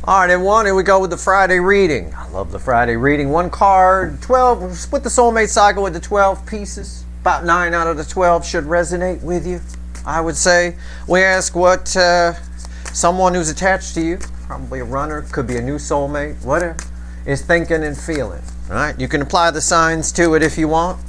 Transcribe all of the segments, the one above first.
All right, everyone, here we go with the Friday reading. I love the Friday reading. One card, 12, split the soulmate cycle into 12 pieces. About 9 out of the 12 should resonate with you, I would say. We ask what someone who's attached to you, probably a runner, could be a new soulmate, whatever, is thinking and feeling. All right, you can apply the signs to it if you want.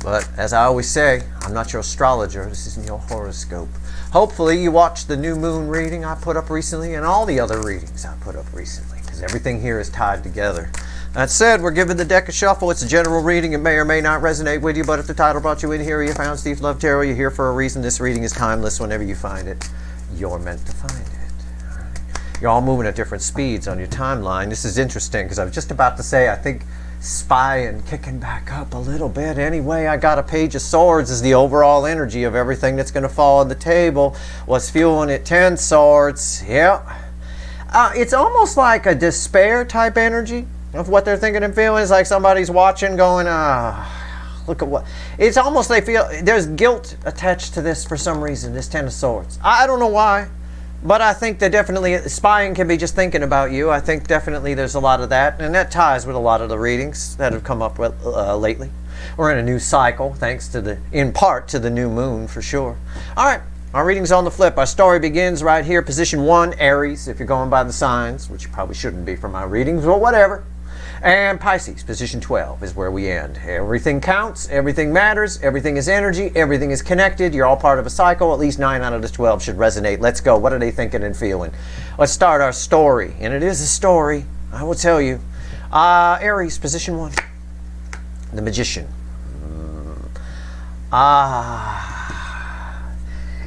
But as I always say, I'm not your astrologer. This isn't your horoscope. Hopefully you watched the new moon reading I put up recently and all the other readings I put up recently, because everything here is tied together. That said, we're giving the deck a shuffle. It's a general reading. It may or may not resonate with you, but if the title brought you in here, you found Steve Love Tarot, you're here for a reason. This reading is timeless. Whenever you find it, you're meant to find it. All right. You're all moving at different speeds on your timeline. This is interesting because I was just about to say, I think spying, kicking back up a little bit. Anyway, I got a Page of Swords as the overall energy of everything that's going to fall on the table. What's fueling it? 10 Swords. Yeah. It's almost like a despair type energy of what they're thinking and feeling. It's like somebody's watching going, look at what. It's almost they feel there's guilt attached to this for some reason, this 10 of Swords. I don't know why. But I think that definitely spying can be just thinking about you. I think definitely there's a lot of that. And that ties with a lot of the readings that have come up with, lately. We're in a new cycle, thanks to in part to the new moon, for sure. All right, our reading's on the flip. Our story begins right here. Position 1, Aries, if you're going by the signs, which you probably shouldn't be for my readings, but whatever. And Pisces, position 12, is where we end. Everything counts, everything matters, everything is energy, everything is connected. You're all part of a cycle. At least 9 out of the 12 should resonate. Let's go. What are they thinking and feeling? Let's start our story. And it is a story, I will tell you. Aries, position 1, the Magician.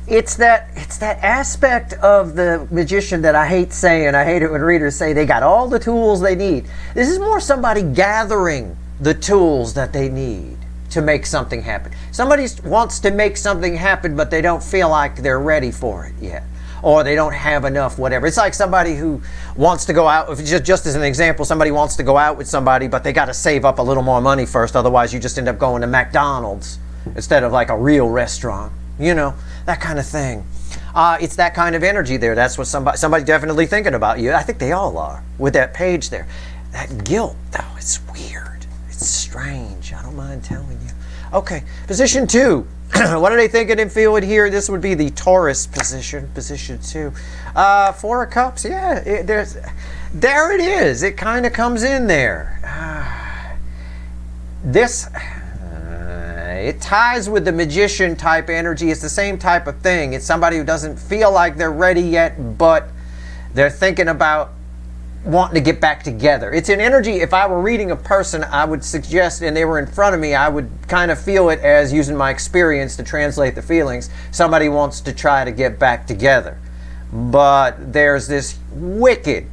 It's that aspect of the Magician that I hate saying. I hate it when readers say they got all the tools they need. This is more somebody gathering the tools that they need to make something happen. Somebody wants to make something happen, but they don't feel like they're ready for it yet. Or they don't have enough, whatever. It's like somebody who wants to go out, just as an example, somebody wants to go out with somebody, but they got to save up a little more money first. Otherwise, you just end up going to McDonald's instead of like a real restaurant. You know, that kind of thing. It's that kind of energy there. That's what somebody definitely thinking about you. I think they all are with that page there. That guilt, though, it's weird. It's strange. I don't mind telling you. Okay, position 2. What are they thinking and feeling here? This would be the Taurus position, position 2. 4 of Cups, yeah, there it is. It kind of comes in there. It ties with the Magician type energy. It's the same type of thing. It's somebody who doesn't feel like they're ready yet, but they're thinking about wanting to get back together. It's an energy, if I were reading a person, I would suggest, and they were in front of me, I would kind of feel it as, using my experience to translate the feelings, somebody wants to try to get back together. But there's this wicked,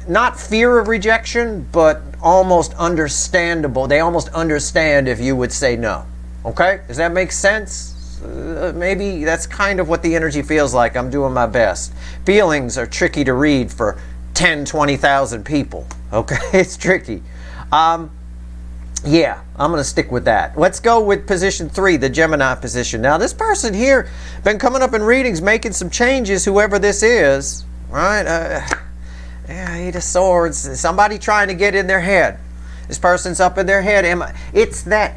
not fear of rejection, but almost understandable. They almost understand if you would say no. Okay? Does that make sense? Maybe that's kind of what the energy feels like. I'm doing my best. Feelings are tricky to read for 10, 20,000 people. Okay? It's tricky. Yeah, I'm going to stick with that. Let's go with position 3, the Gemini position. Now, this person here been coming up in readings, making some changes, whoever this is. Right? Yeah, 8 of Swords. Somebody trying to get in their head. This person's up in their head. It's that,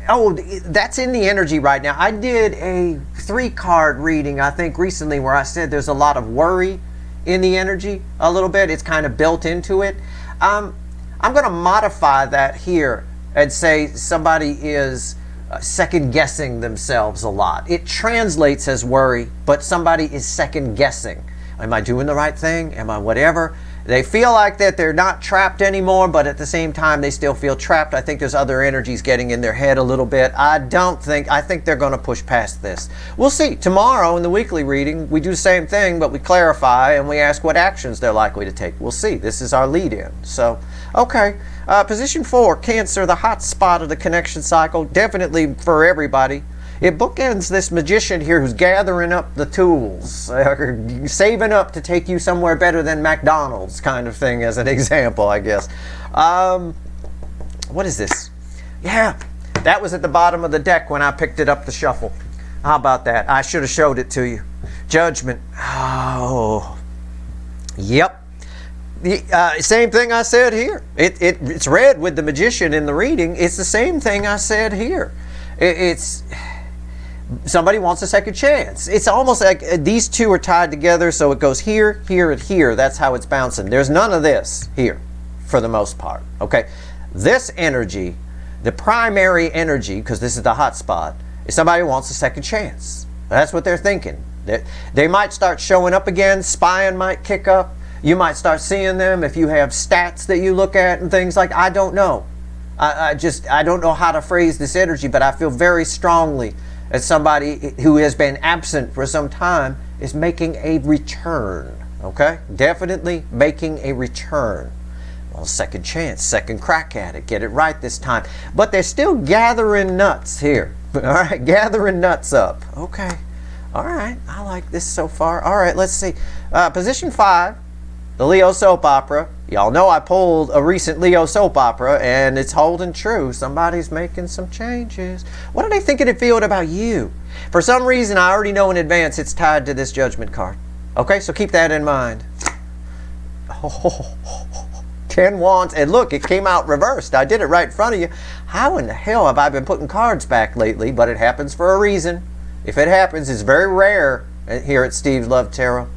that's in the energy right now. I did a 3-card reading, I think, recently where I said there's a lot of worry in the energy a little bit. It's kind of built into it. I'm going to modify that here and say somebody is second-guessing themselves a lot. It translates as worry, but somebody is second-guessing. Am I doing the right thing? Am I whatever? They feel like that they're not trapped anymore, but at the same time, they still feel trapped. I think there's other energies getting in their head a little bit. I think they're going to push past this. We'll see. Tomorrow in the weekly reading, we do the same thing, but we clarify and we ask what actions they're likely to take. We'll see. This is our lead-in. So, okay. Position 4, Cancer, the hot spot of the connection cycle. Definitely for everybody. It bookends this Magician here who's gathering up the tools, saving up to take you somewhere better than McDonald's kind of thing, as an example, I guess. What is this? Yeah, that was at the bottom of the deck when I picked it up to shuffle. How about that? I should have showed it to you. Judgment. Oh, yep. Same thing I said here. It's read with the magician in the reading. It's the same thing I said here. It's somebody wants a second chance. It's almost like these two are tied together, so it goes here, here, and here. That's how it's bouncing. There's none of this here, for the most part. Okay, this energy, the primary energy, because this is the hot spot, is somebody who wants a second chance. That's what they're thinking. They might start showing up again. Spying might kick up. You might start seeing them if you have stats that you look at and things like. I don't know. I don't know how to phrase this energy, but I feel very strongly that somebody who has been absent for some time is making a return. Okay? Definitely making a return. Well, second chance, second crack at it. Get it right this time. But they're still gathering nuts here. All right? Gathering nuts up. Okay. All right. I like this so far. All right. Let's see. Position 5, the Leo soap opera. Y'all know I pulled a recent Leo soap opera, and it's holding true. Somebody's making some changes. What are they thinking and feeling about you? For some reason, I already know in advance it's tied to this Judgment card. Okay, so keep that in mind. 10 wands, and look, it came out reversed. I did it right in front of you. How in the hell have I been putting cards back lately? But it happens for a reason. If it happens, it's very rare here at Steve's Love Tarot.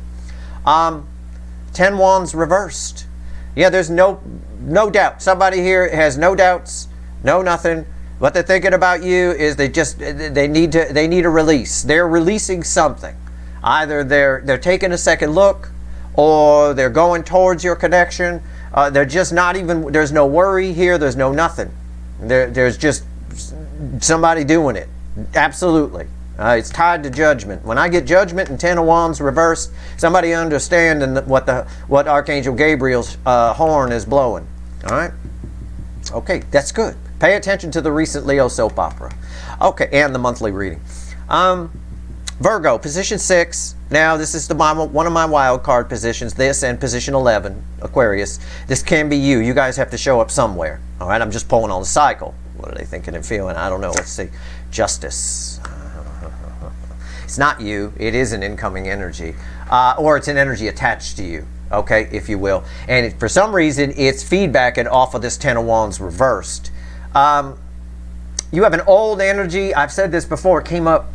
10 wands reversed. Yeah, there's no doubt. Somebody here has no doubts, no nothing. What they're thinking about you is they need a release. They're releasing something. Either they're taking a second look, or they're going towards your connection. They're just not even. There's no worry here. There's no nothing. There's just somebody doing it. Absolutely. It's tied to Judgment. When I get Judgment and 10 of Wands reversed, somebody understanding what Archangel Gabriel's horn is blowing. All right? Okay, that's good. Pay attention to the recent Leo soap opera. Okay, and the monthly reading. Virgo, position 6. Now, this is one of my wild card positions. This and position 11, Aquarius. This can be you. You guys have to show up somewhere. All right, I'm just pulling on the cycle. What are they thinking and feeling? I don't know. Let's see. Justice. It's not you. It is an incoming energy. Or it's an energy attached to you, okay, if you will. And for some reason, it's feedbacking off of this 10 of Wands reversed. You have an old energy. I've said this before. It came up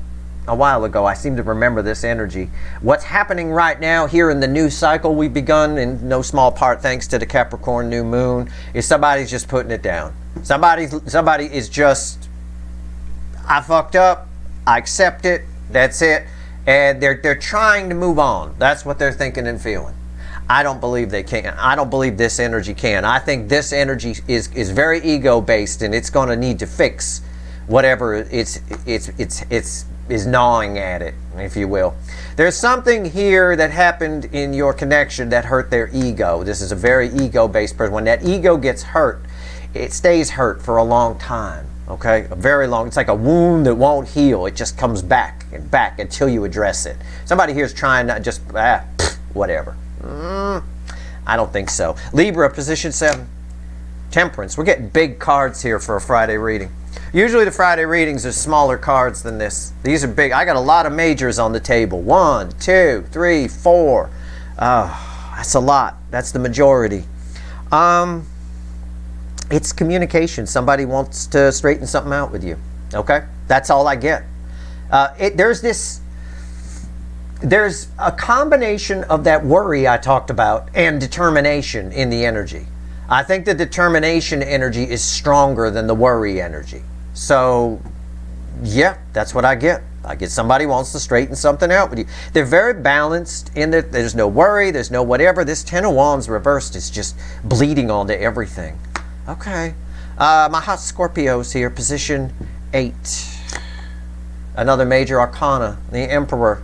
a while ago. I seem to remember this energy. What's happening right now here in the new cycle we've begun, in no small part thanks to the Capricorn new moon, is somebody's just putting it down. Somebody is just, I fucked up. I accept it. That's it. And they're trying to move on. That's what they're thinking and feeling. I don't believe they can. I don't believe this energy can. I think this energy is very ego-based, and it's going to need to fix whatever is gnawing at it, if you will. There's something here that happened in your connection that hurt their ego. This is a very ego-based person. When that ego gets hurt, it stays hurt for a long time. Okay, a very long. It's like a wound that won't heal. It just comes back and back until you address it. Somebody here is trying to just whatever. I don't think so. Libra, position 7. Temperance. We're getting big cards here for a Friday reading. Usually the Friday readings are smaller cards than this. These are big. I got a lot of majors on the table. 1, 2, 3, 4. That's a lot. That's the majority. It's communication. Somebody wants to straighten something out with you. Okay? That's all I get. There's a combination of that worry I talked about and determination in the energy. I think the determination energy is stronger than the worry energy. So, yeah, that's what I get. I get somebody wants to straighten something out with you. They're very balanced in that there's no worry, there's no whatever. This 10 of Wands reversed is just bleeding onto everything. Okay. My hot Scorpios here, position 8. Another major arcana, the Emperor.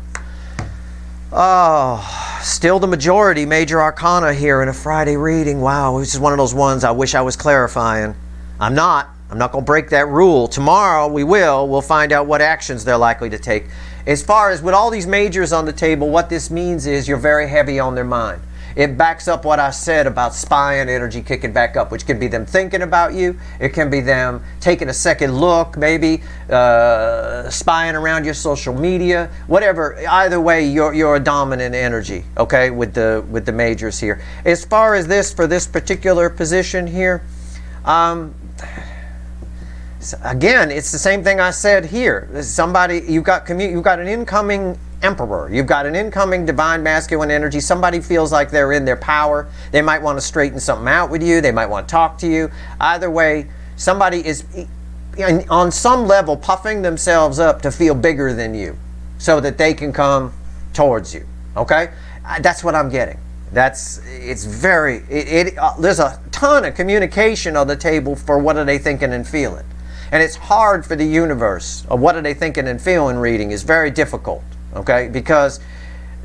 Oh, still the majority major arcana here in a Friday reading. Wow, this is one of those ones I wish I was clarifying. I'm not going to break that rule. Tomorrow we will. We'll find out what actions they're likely to take. As far as with all these majors on the table, what this means is you're very heavy on their mind. It backs up what I said about spying energy kicking back up, which can be them thinking about you. It can be them taking a second look, maybe spying around your social media, whatever. Either way, you're a dominant energy, okay, with the majors here. As far as this, for this particular position here, again, it's the same thing I said here. Somebody, you've got an incoming emperor. You've got an incoming divine masculine energy. Somebody feels like they're in their power. They might want to straighten something out with you. They might want to talk to you. Either way, somebody is on some level puffing themselves up to feel bigger than you so that they can come towards you. Okay? That's what I'm getting. There's a ton of communication on the table for what are they thinking and feeling. And it's hard for the universe, of what are they thinking and feeling reading is very difficult, okay? Because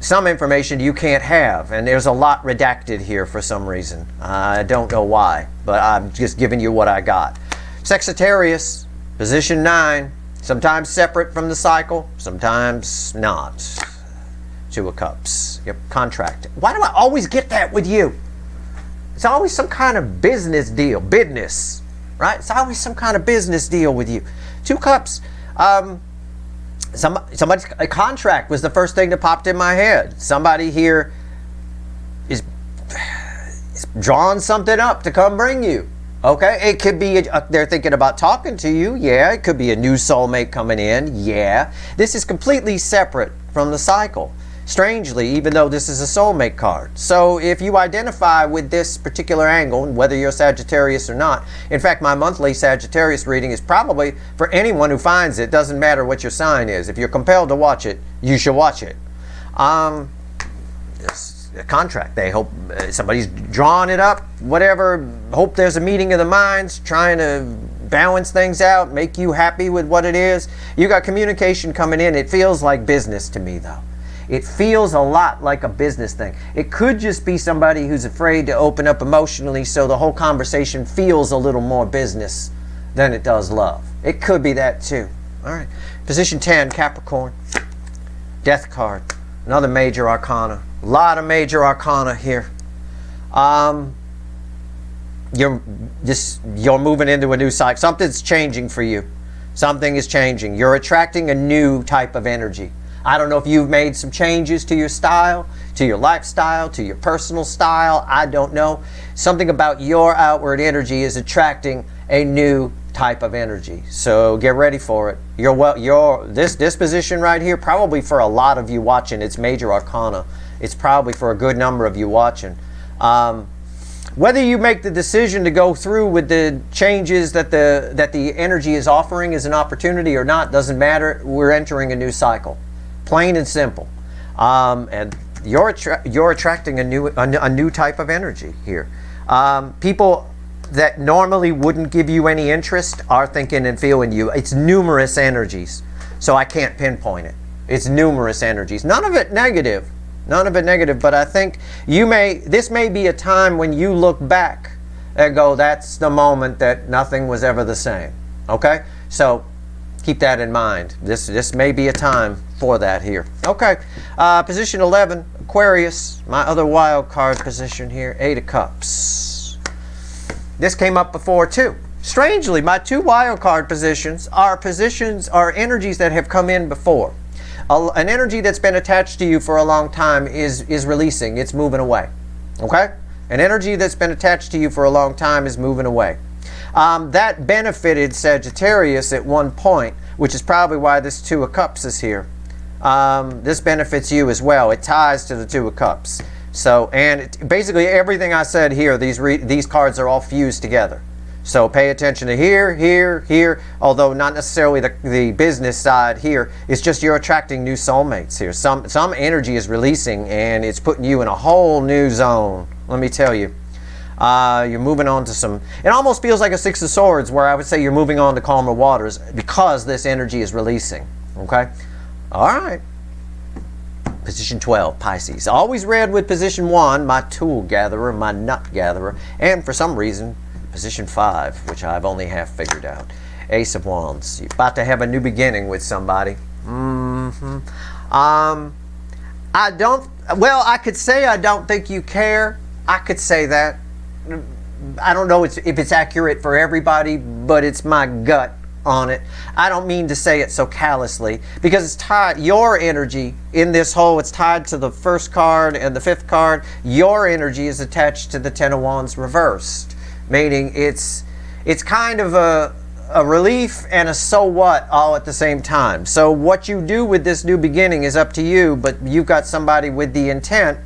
some information you can't have, and there's a lot redacted here for some reason. I don't know why, but I'm just giving you what I got. Sagittarius, position 9, sometimes separate from the cycle, sometimes not. 2 of Cups. Yep, contract. Why do I always get that with you? It's always some kind of business deal, business. Right? It's always some kind of business deal with you. 2 Cups. Somebody's a contract was the first thing that popped in my head. Somebody here is drawing something up to come bring you. Okay? It could be they're thinking about talking to you. Yeah. It could be a new soulmate coming in. Yeah. This is completely separate from the cycle. Strangely, even though this is a soulmate card. So if you identify with this particular angle, whether you're Sagittarius or not, in fact, my monthly Sagittarius reading is probably for anyone who finds it. Doesn't matter what your sign is. If you're compelled to watch it, you should watch it. It's a contract. They hope somebody's drawing it up, whatever. Hope there's a meeting of the minds, trying to balance things out, make you happy with what it is. You got communication coming in. It feels like business to me, though. It feels a lot like a business thing. It could just be somebody who's afraid to open up emotionally, so the whole conversation feels a little more business than it does love. It could be that too. All right. Position 10, Capricorn. Death card. Another major arcana. A lot of major arcana here. You're moving into a new cycle. Something's changing for you. Something is changing. You're attracting a new type of energy. I don't know if you've made some changes to your style, to your lifestyle, to your personal style. I don't know. Something about your outward energy is attracting a new type of energy. So get ready for it. This position right here, probably for a lot of you watching, it's major arcana. It's probably for a good number of you watching. Whether you make the decision to go through with the changes that the energy is offering as an opportunity or not, doesn't matter. We're entering a new cycle. Plain and simple, and you're attracting a new type of energy here. People that normally wouldn't give you any interest are thinking and feeling you. It's numerous energies, so I can't pinpoint it. It's numerous energies. None of it negative. But I think this may be a time when you look back and go, "That's the moment that nothing was ever the same." Okay, so keep that in mind. This may be a time for that here. Okay, position 11, Aquarius, my other wild card position here, 8 of Cups. This came up before too. Strangely, my 2 wild card positions are energies that have come in before. An energy that's been attached to you for a long time is releasing. It's moving away. Okay? An energy that's been attached to you for a long time is moving away. That benefited Sagittarius at one point, which is probably why this 2 of Cups is here. This benefits you as well. It ties to the 2 of Cups. So, basically everything I said here, these cards are all fused together. So pay attention to here, here, here, although not necessarily the business side here. It's just you're attracting new soulmates here. Some energy is releasing and it's putting you in a whole new zone. Let me tell you. You're moving on to some, it almost feels like a 6 of Swords, where I would say you're moving on to calmer waters because this energy is releasing. Okay? All right. Position 12, Pisces. Always read with position 1, my tool gatherer, my nut gatherer, and for some reason, position 5, which I've only half figured out. Ace of Wands. You're about to have a new beginning with somebody. I don't, well, I could say I don't think you care. I could say that. I don't know if it's accurate for everybody, but it's my gut on it. I don't mean to say it so callously, because it's tied, your energy in this whole, it's tied to the first card and the fifth card. Your energy is attached to the Ten of Wands reversed, meaning it's kind of a relief and a so what all at the same time. So what you do with this new beginning is up to you, but you've got somebody with the intent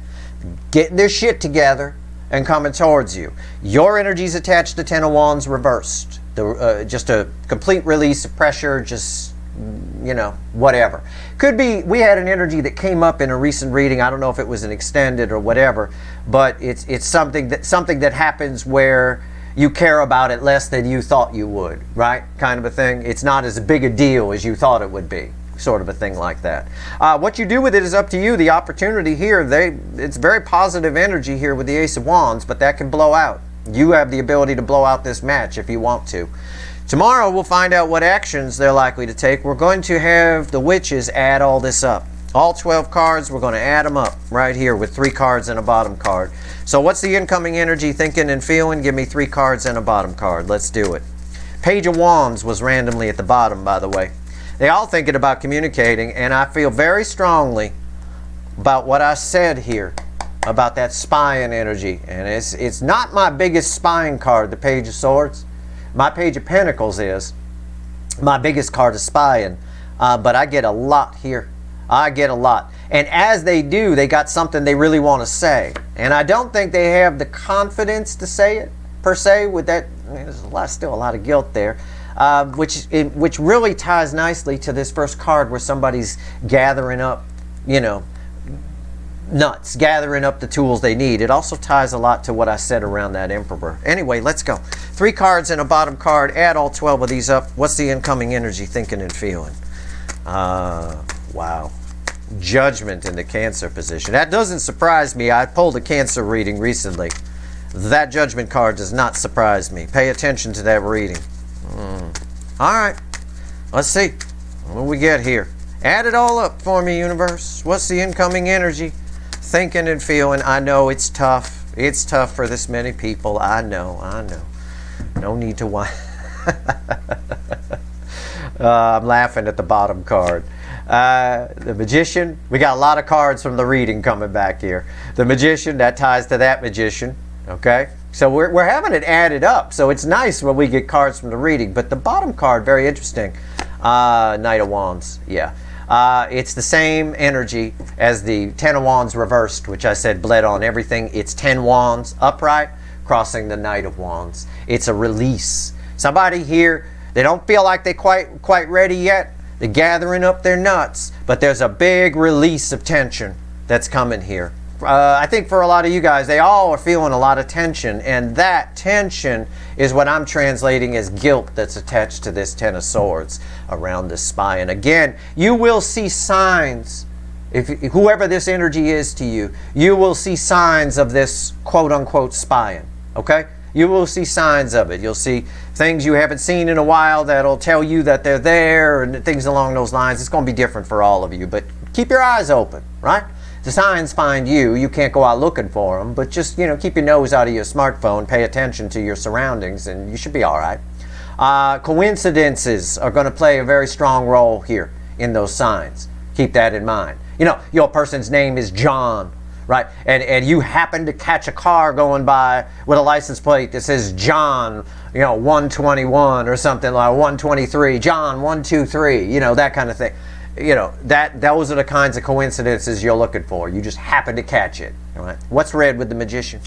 getting their shit together and coming towards you. Your energy is attached to Ten of Wands reversed. Just a complete release of pressure, just, you know, whatever. Could be, we had an energy that came up in a recent reading. I don't know if it was an extended or whatever, but it's something that happens where you care about it less than you thought you would, right? Kind of a thing. It's not as big a deal as you thought it would be. Sort of a thing like that. What you do with it is up to you. The opportunity here, it's very positive energy here with the Ace of Wands, but that can blow out. You have the ability to blow out this match if you want to. Tomorrow we'll find out what actions they're likely to take. We're going to have the witches add all this up. All 12 cards, we're going to add them up right here with 3 cards and a bottom card. So what's the incoming energy thinking and feeling? Give me 3 cards and a bottom card. Let's do it. Page of Wands was randomly at the bottom, by the way. They all thinking about communicating, and I feel very strongly about what I said here about that spying energy. And it's not my biggest spying card, the Page of Swords. My Page of Pentacles is. My biggest card is spying. But I get a lot here. I get a lot. And as they do, they got something they really want to say. And I don't think they have the confidence to say it, per se, with that. I mean, there's still a lot of guilt there. Which really ties nicely to this first card where somebody's gathering up, you know, nuts, gathering up the tools they need. It also ties a lot to what I said around that Emperor. Anyway, let's go. 3 cards and a bottom card. Add all 12 of these up. What's the incoming energy thinking and feeling? Wow. Judgment in the Cancer position. That doesn't surprise me. I pulled a Cancer reading recently. That Judgment card does not surprise me. Pay attention to that reading. All right, let's see what we get here. Add it all up for me, universe. What's the incoming energy thinking and feeling? I know it's tough. It's tough for this many people. I know. No need to whine. I'm laughing at the bottom card. The Magician. We got a lot of cards from the reading coming back here. The Magician, that ties to that Magician. Okay, so we're having it added up, so it's nice when we get cards from the reading. But the bottom card, very interesting. Knight of Wands, yeah. It's the same energy as the Ten of Wands reversed, which I said bled on everything. It's 10 Wands upright, crossing the Knight of Wands. It's a release. Somebody here, they don't feel like they're quite ready yet. They're gathering up their nuts, but there's a big release of tension that's coming here. I think for a lot of you guys, they all are feeling a lot of tension, and that tension is what I'm translating as guilt that's attached to this Ten of Swords around this spy. And again, you will see signs, if whoever this energy is to you, you will see signs of this quote-unquote spying, okay? You will see signs of it. You'll see things you haven't seen in a while that'll tell you that they're there, and things along those lines. It's going to be different for all of you, but keep your eyes open, right? The signs find you. You can't go out looking for them, but just, you know, keep your nose out of your smartphone, pay attention to your surroundings, and you should be all right. Coincidences are going to play a very strong role here in those signs. Keep that in mind. You know, your person's name is John, right? And you happen to catch a car going by with a license plate that says John, you know, 121 or something like 123, John 123, you know, that kind of thing. You know, those are the kinds of coincidences you're looking for. You just happen to catch it. All right? What's red with the Magician?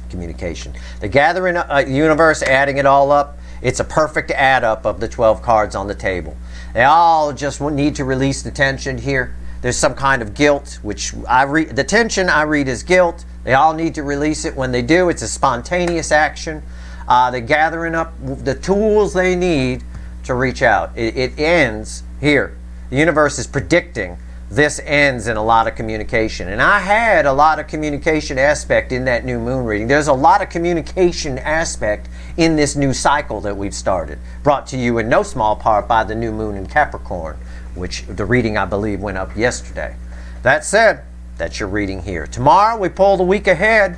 Communication. The gathering universe, adding it all up, it's a perfect add up of the 12 cards on the table. They all just need to release the tension here. There's some kind of guilt, which the tension I read as guilt. They all need to release it. When they do, it's a spontaneous action. They're gathering up the tools they need to reach out. It ends here. The universe is predicting this ends in a lot of communication. And I had a lot of communication aspect in that new moon reading. There's a lot of communication aspect in this new cycle that we've started, brought to you in no small part by the new moon in Capricorn, which the reading I believe went up yesterday. That said, that's your reading here. Tomorrow we pull the week ahead.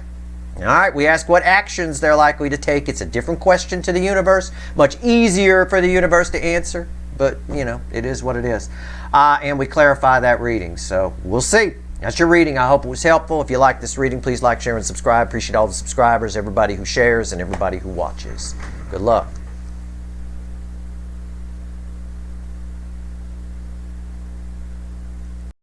All right, we ask what actions they're likely to take. It's a different question to the universe, much easier for the universe to answer, but you know, it is what it is. And we clarify that reading, so we'll see. That's your reading. I hope it was helpful. If you like this reading, please like, share, and subscribe. Appreciate all the subscribers, everybody who shares, and everybody who watches. Good luck.